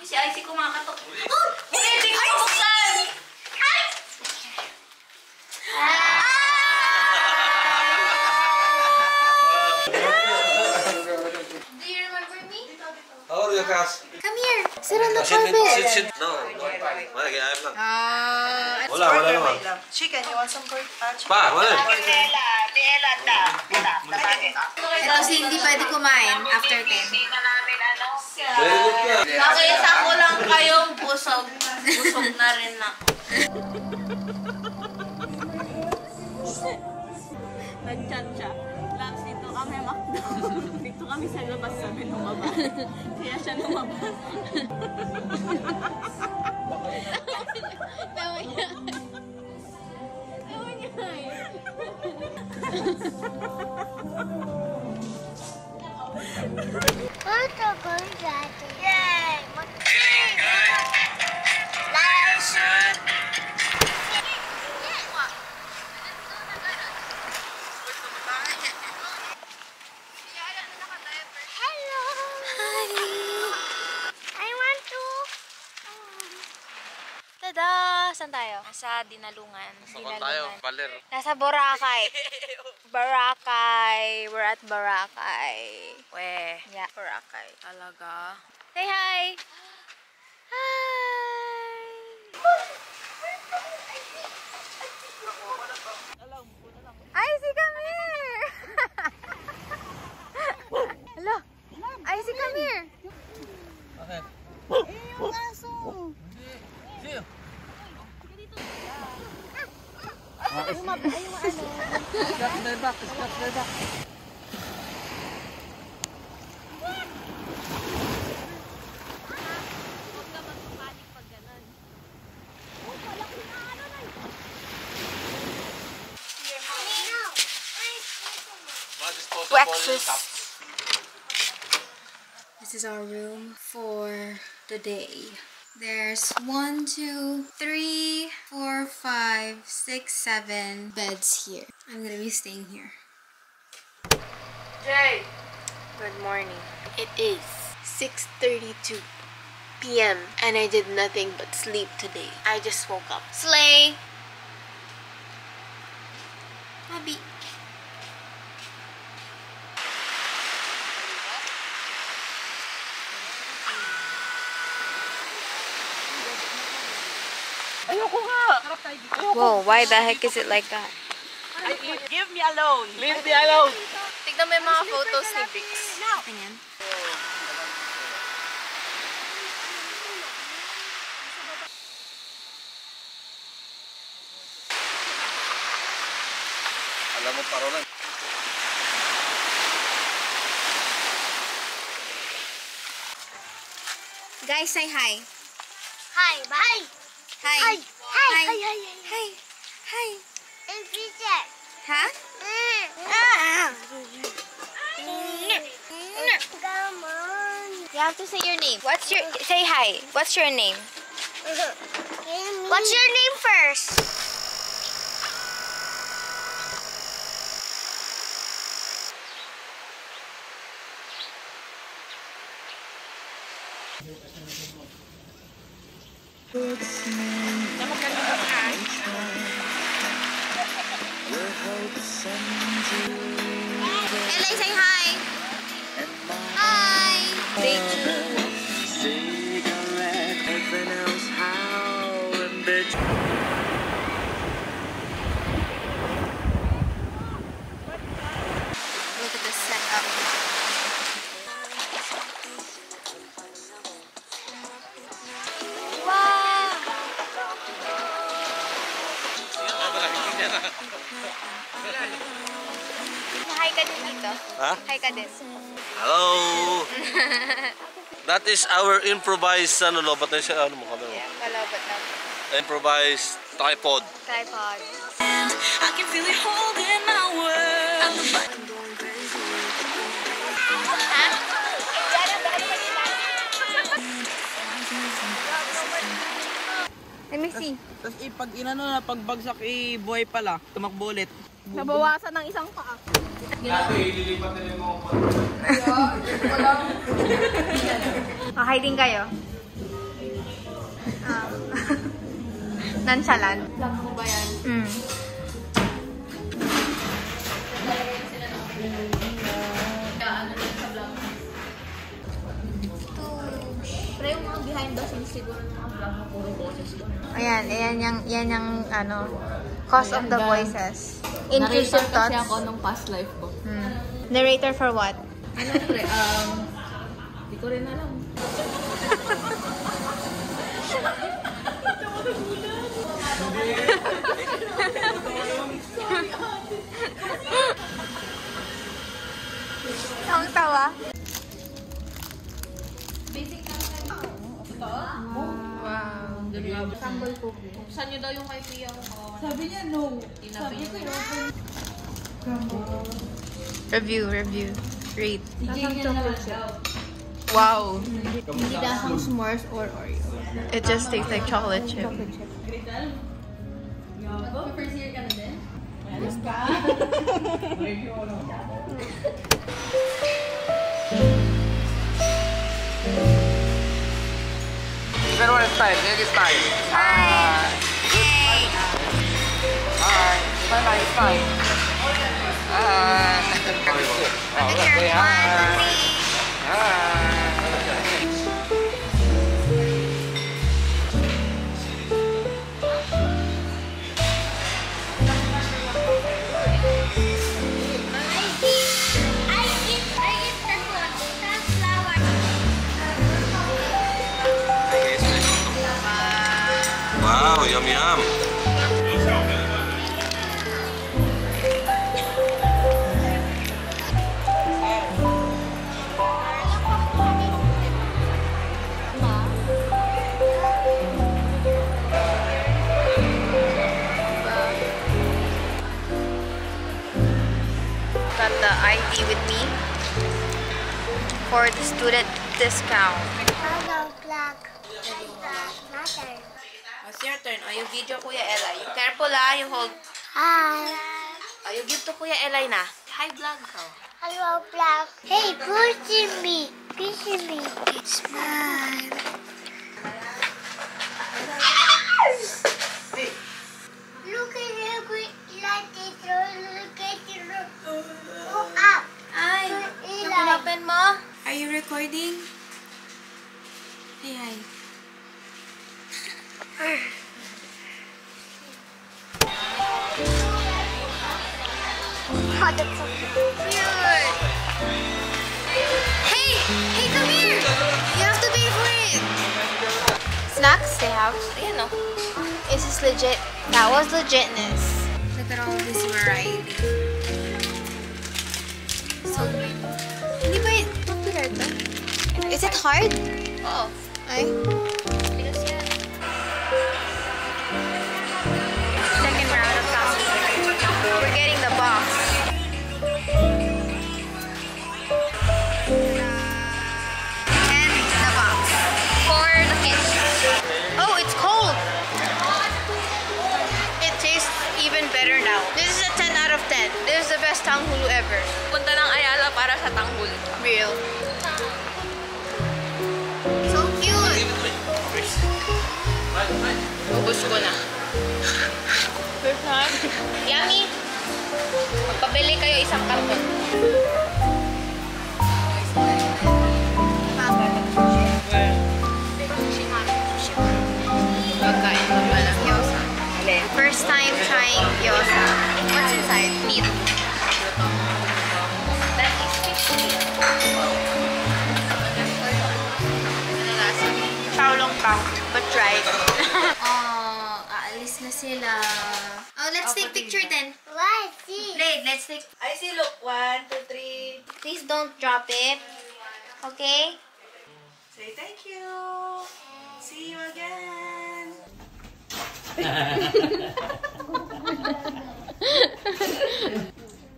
Si Icy kumakatok. Oh! Hindi ko buksan! Ay! Do you remember me? How are you, Cass? Come here. Sit on the carpet. Sit. No. Malagay lang. Wala naman. Chicken, you want some pork? Pa, wala. Ito si hindi pwede kumain after 10. Very good ka. Nakisa ko lang kayong busog. Busog na rin ako. Nag-chat siya. Last dito kami McDo. Dito kami sa labas sabi lumabas. Kaya siya lumabas. Tawa niya. Tawa niya. Ito ko dati. Yay! Mag-king! Live shoot! Hello! Hi! I want to... Tada! Saan tayo? Nasa Dinalungan. Saan tayo? Baler. Nasa Boracay. Boracay. We're at Boracay. Weh. Yeah, Boracay. Talaga? Say hi! Hi! Icy, come here! Hello! Icy, come here! Okay. Yung aso! See you. Yung ano? Scratch their back. Scratch their back. This is our room for the day. There's 1, 2, 3, 4, 5, 6, 7 beds here. I'm gonna be staying here. Jay! Good morning. It is 6:32 p.m. and I did nothing but sleep today. I just woke up. Slay! Happy. Ayoko nga! Whoa, why the heck is it like that? Give me alone! Leave me alone! Tignan mo yung mga photos ni Vix. Tingnan. Alam mo, parolan. Guys, say hi. Hi! Bye! Hi. Hi! Hi! Hi! Hi! Hi. Hi. And pizza! Huh? Come on! You have to say your name. Say hi. What's your name? What's your name first? Elay, say hi. Hi. Day 2. Look at the setup. Wow. Hi ka din dito. Ha? Hi ka din. Hello! That is our improvised, lobat na siya, ano mo kami mo? Yeah, palabot na. Improvised tripod. Tripod. I can feel it holding my world. Let me see. Tapos pag inano na, pagbagsak buhay pala, tumakbo ulit. Nabawasan ng isang paa. Okay din kayo. Nonchalant. Vlog mo ba yan? Mm. Ano din sa vlog? Pero yung mga behind the scenes siguro ng mga vlog mo, puro boses ko. Ayan, yan yung ano, cause of the voices. Intrusive Narrator kasi thoughts. ako nung past life ko. Narrator for what? Ano pre? Di ko rin alam. Ang tawa. Sambal ko. Saan nyo daw yung kay Pia ko? Sabi niya no. Sabi ko Review. Rate. Wow. hindi dasang s'mores or Oreo. It just tastes like chocolate chip. First year ka na din? Pero one style, next style. Hi. Hi. Smile, smile. Hi. Picture. 1, 2, 3. Hi. Wow, yum yum. Got the ID with me for the student discount. Hello, black. Mother. It's your turn. You video Kuya Eli. Careful you hold. Hi. You give to Kuya Eli na. Hi vlog ko. Hello, black. Hey, pushing me. Pushing me. Smile. Look at the green light. Look at the go up. Ay, Eli. open mo. Are you recording? Hey, hi. Oh, that's so cute. Cute. Hey, come here. You have to pay for it. Snacks they have. You know. Is this legit? That was legitness. Look at all this variety. So good. Hindi ba popular to? Is it hard? Oo. Ay. Bigas yan. Second round of sausage. We're getting the box. And the box. For the kids. Oh, it's cold. It tastes even better now. This is a 10 out of 10. This is the best tanghulu ever. Punta ng Ayala para sa tanghul. Real. So cute. Ubus ko na. First time. Yummy! Magpabili kayo isang karton. Pagkain mo pala. Gyoza. First time trying gyoza. What's inside? Meat. That is 50. Ano lasa? Xiaolong pao. But dry. Oh, aalis na sila. Oh, let's take picture then. What? See? Blade, let's take. I see, look. 1, 2, 3. Please don't drop it. Okay? Say thank you. See you again.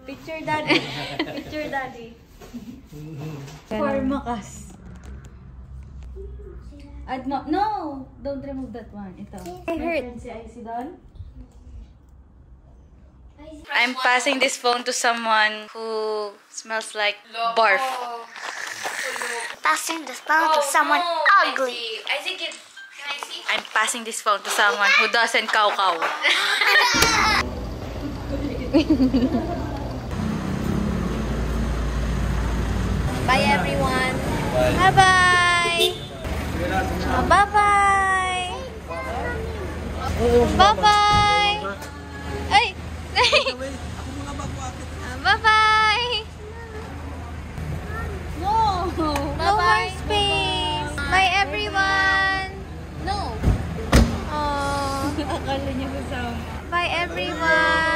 Picture daddy. Picture daddy. For Makas. No, don't remove that one. Ito. I heard. Si Icy doon. I'm passing this phone to someone who smells like barf. Passing the phone to someone ugly. I think it. Can I see? I'm passing this phone to someone who doesn't kaw-kaw. Bye everyone. Bye-bye. Bye-bye. Bye-bye. Ay! Bye-bye. No! No more space. Bye everyone. No! Aww. Akala niya kasama. Bye everyone.